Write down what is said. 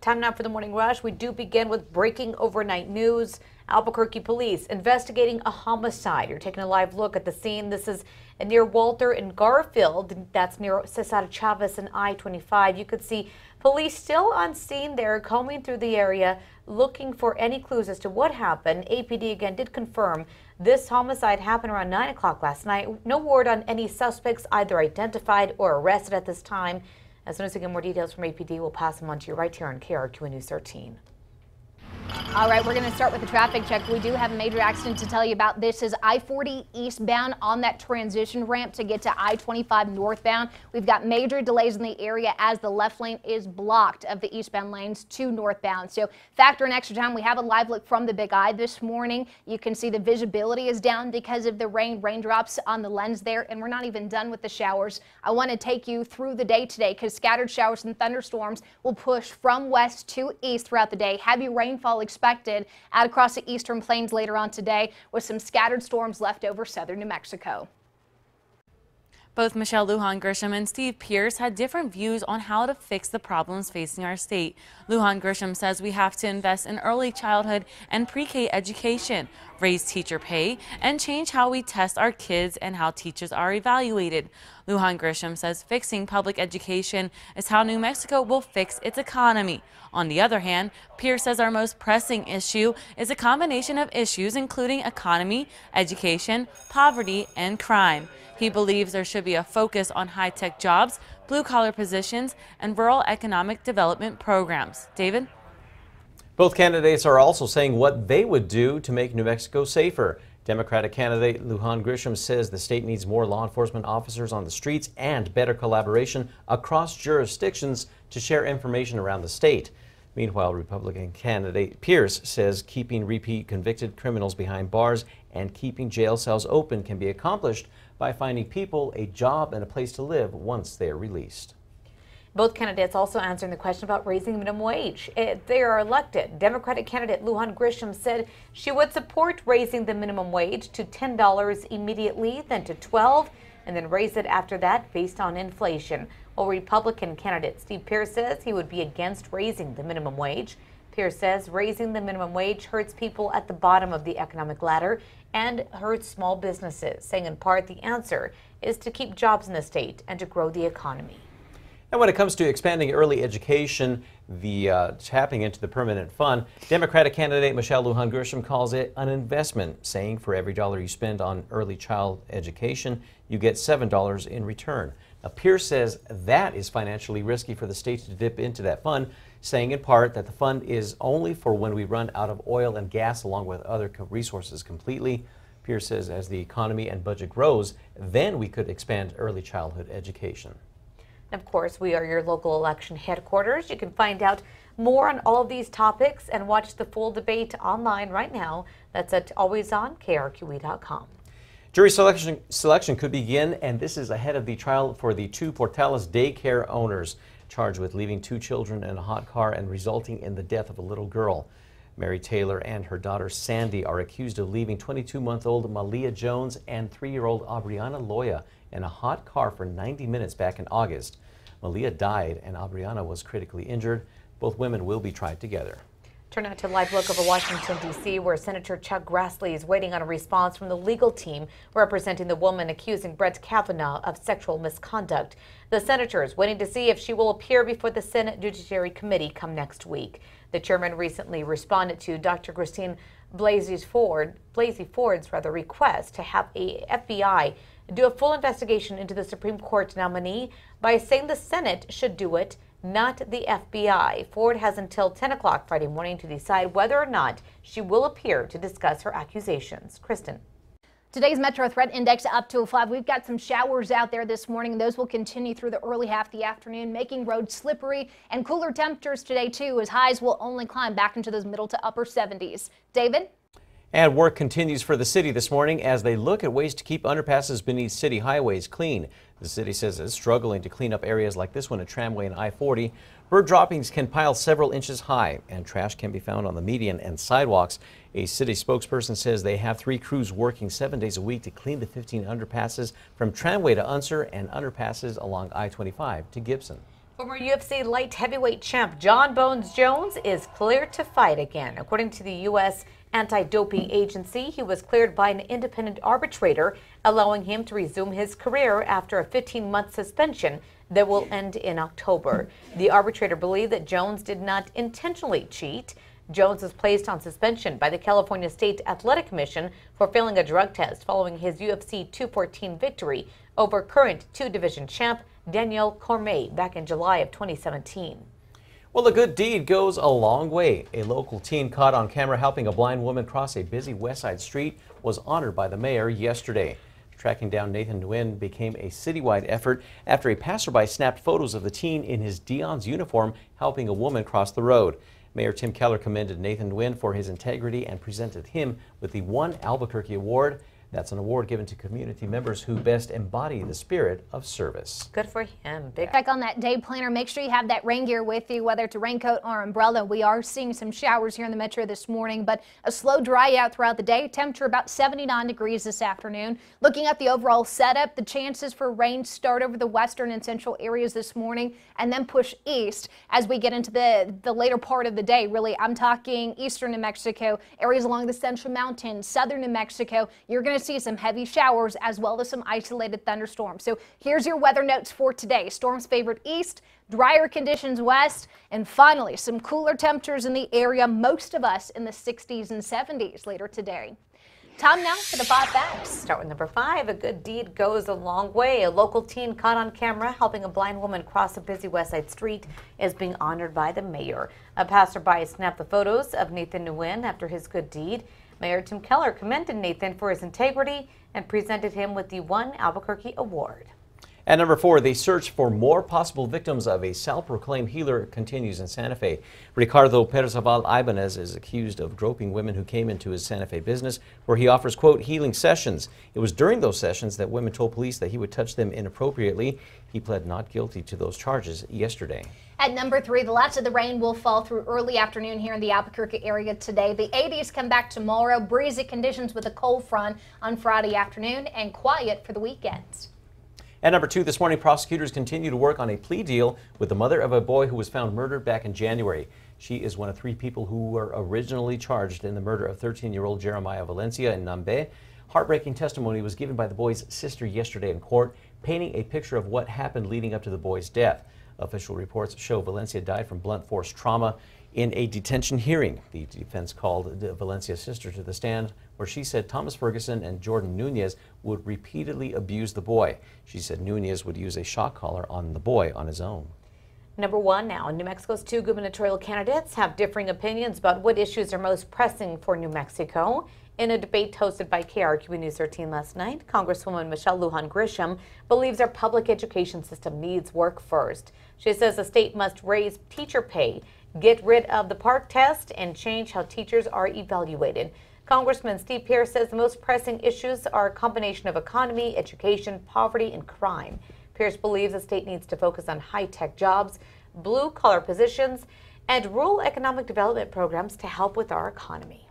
Time now for the morning rush. We do begin with breaking overnight news. Albuquerque police investigating a homicide. You're taking a live look at the scene. This is near Walter and Garfield. That's near Cesar Chavez and I-25. You could see police still on scene there, combing through the area, looking for any clues as to what happened. APD again did confirm this homicide happened around 9 o'clock last night. No word on any suspects either identified or arrested at this time. As soon as we get more details from APD, we'll pass them on to you right here on KRQE News 13. All right, we're going to start with the traffic check. We do have a major accident to tell you about. This is I-40 eastbound on that transition ramp to get to I-25 northbound. We've got major delays in the area as the left lane is blocked of the eastbound lanes to northbound. So factor in extra time. We have a live look from the Big Eye this morning. You can see the visibility is down because of the raindrops on the lens there, and we're not even done with the showers. I want to take you through the day today because scattered showers and thunderstorms will push from west to east throughout the day. Heavy rainfall expected out across the eastern plains later on today with some scattered storms left over southern New Mexico. Both Michelle Lujan Grisham and Steve Pearce had different views on how to fix the problems facing our state. Lujan Grisham says we have to invest in early childhood and pre-K education, raise teacher pay, and change how we test our kids and how teachers are evaluated. Lujan Grisham says fixing public education is how New Mexico will fix its economy. On the other hand, Pearce says our most pressing issue is a combination of issues including economy, education, poverty, and crime. He believes there should be a focus on high-tech jobs, blue-collar positions, and rural economic development programs. David? Both candidates are also saying what they would do to make New Mexico safer. Democratic candidate Lujan Grisham says the state needs more law enforcement officers on the streets and better collaboration across jurisdictions to share information around the state. Meanwhile, Republican candidate Pearce says keeping repeat convicted criminals behind bars and keeping jail cells open can be accomplished by finding people a job and a place to live once they are released. Both candidates also answering the question about raising the minimum wage if they are elected. Democratic candidate Lujan Grisham said she would support raising the minimum wage to $10 immediately, then to $12, and then raise it after that based on inflation. While Republican candidate Steve Pearce says he would be against raising the minimum wage. Pearce says raising the minimum wage hurts people at the bottom of the economic ladder and hurts small businesses, saying in part the answer is to keep jobs in the state and to grow the economy. And when it comes to expanding early education, tapping into the permanent fund, Democratic candidate Michelle Lujan Grisham calls it an investment, saying for every dollar you spend on early child education, you get $7 in return. Now, Pearce says that is financially risky for the state to dip into that fund, saying in part that the fund is only for when we run out of oil and gas along with other resources completely. Pearce says as the economy and budget grows, then we could expand early childhood education. Of course, we are your local election headquarters. You can find out more on all of these topics and watch the full debate online right now. That's at alwaysonkrqe.com. Jury selection could begin, and this is ahead of the trial for the two Portales daycare owners charged with leaving two children in a hot car and resulting in the death of a little girl. Mary Taylor and her daughter Sandy are accused of leaving 22-month-old Malia Jones and 3-year-old Aubriana Loya in a hot car for 90 minutes back in August. Malia died and Aubriana was critically injured. Both women will be tried together. Turn out to a live look over Washington, D.C., where Senator Chuck Grassley is waiting on a response from the legal team representing the woman accusing Brett Kavanaugh of sexual misconduct. The senator is waiting to see if she will appear before the Senate Judiciary Committee come next week. The chairman recently responded to Dr. Christine Blasey Ford's request to have a FBI do a full investigation into the Supreme Court nominee by saying the Senate should do it, not the FBI. Ford has until 10 o'clock Friday morning to decide whether or not she will appear to discuss her accusations. Kristen. Today's Metro Threat Index up to a 5. We've got some showers out there this morning. Those will continue through the early half of the afternoon, making roads slippery, and cooler temperatures today too, as highs will only climb back into those middle to upper 70s. David? And work continues for the city this morning as they look at ways to keep underpasses beneath city highways clean. The city says it's struggling to clean up areas like this one at Tramway and I-40. Bird droppings can pile several inches high, and trash can be found on the median and sidewalks. A city spokesperson says they have 3 crews working 7 days a week to clean the 15 underpasses from Tramway to Unser and underpasses along I-25 to Gibson. Former UFC light heavyweight champ John Bones Jones is cleared to fight again. According to the U.S. Anti-Doping Agency, he was cleared by an independent arbitrator, allowing him to resume his career after a 15-month suspension that will end in October. The arbitrator believed that Jones did not intentionally cheat. Jones was placed on suspension by the California State Athletic Commission for failing a drug test following his UFC 214 victory over current two-division champ Daniel Cormier back in July of 2017. Well, a good deed goes a long way. A local teen caught on camera helping a blind woman cross a busy West Side street was honored by the mayor yesterday. Tracking down Nathan Nguyen became a citywide effort after a passerby snapped photos of the teen in his Dion's uniform helping a woman cross the road. Mayor Tim Keller commended Nathan Nguyen for his integrity and presented him with the One Albuquerque Award. That's an award given to community members who best embody the spirit of service. Good for him. Big check on that day planner. Make sure you have that rain gear with you, whether it's a raincoat or umbrella. We are seeing some showers here in the metro this morning, but a slow dry out throughout the day. Temperature about 79 degrees this afternoon. Looking at the overall setup, the chances for rain start over the western and central areas this morning and then push east as we get into the later part of the day. Really, I'm talking eastern New Mexico, areas along the central mountains, southern New Mexico. You're going to see some heavy showers as well as some isolated thunderstorms. So here's your weather notes for today. Storms favored east, drier conditions west, and finally some cooler temperatures in the area. Most of us in the 60s and 70s later today. Time now for the 5 facts. Start with number 5. A good deed goes a long way. A local teen caught on camera helping a blind woman cross a busy West Side street is being honored by the mayor. A passerby snapped the photos of Nathan Nguyen after his good deed. Mayor Tim Keller commended Nathan for his integrity and presented him with the One Albuquerque Award. At number 4, the search for more possible victims of a self-proclaimed healer continues in Santa Fe. Ricardo Perzaval Ibanez is accused of groping women who came into his Santa Fe business, where he offers, quote, healing sessions. It was during those sessions that women told police that he would touch them inappropriately. He pled not guilty to those charges yesterday. At number 3, the last of the rain will fall through early afternoon here in the Albuquerque area today. The 80s come back tomorrow. Breezy conditions with a cold front on Friday afternoon and quiet for the weekends. At number 2 this morning, prosecutors continue to work on a plea deal with the mother of a boy who was found murdered back in January. She is one of 3 people who were originally charged in the murder of 13-year-old Jeremiah Valencia in Nambe. Heartbreaking testimony was given by the boy's sister yesterday in court, painting a picture of what happened leading up to the boy's death. Official reports show Valencia died from blunt force trauma in a detention hearing. The defense called Valencia's sister to the stand, where she said Thomas Ferguson and Jordan Nunez would repeatedly abuse the boy. She said Nunez would use a shock collar on the boy on his own. Number 1 now. New Mexico's 2 gubernatorial candidates have differing opinions about what issues are most pressing for New Mexico. In a debate hosted by KRQE News 13 last night, Congresswoman Michelle Lujan Grisham believes our public education system needs work first. She says the state must raise teacher pay, get rid of the PARCC test, and change how teachers are evaluated. Congressman Steve Pearce says the most pressing issues are a combination of economy, education, poverty, and crime. Pearce believes the state needs to focus on high-tech jobs, blue-collar positions, and rural economic development programs to help with our economy.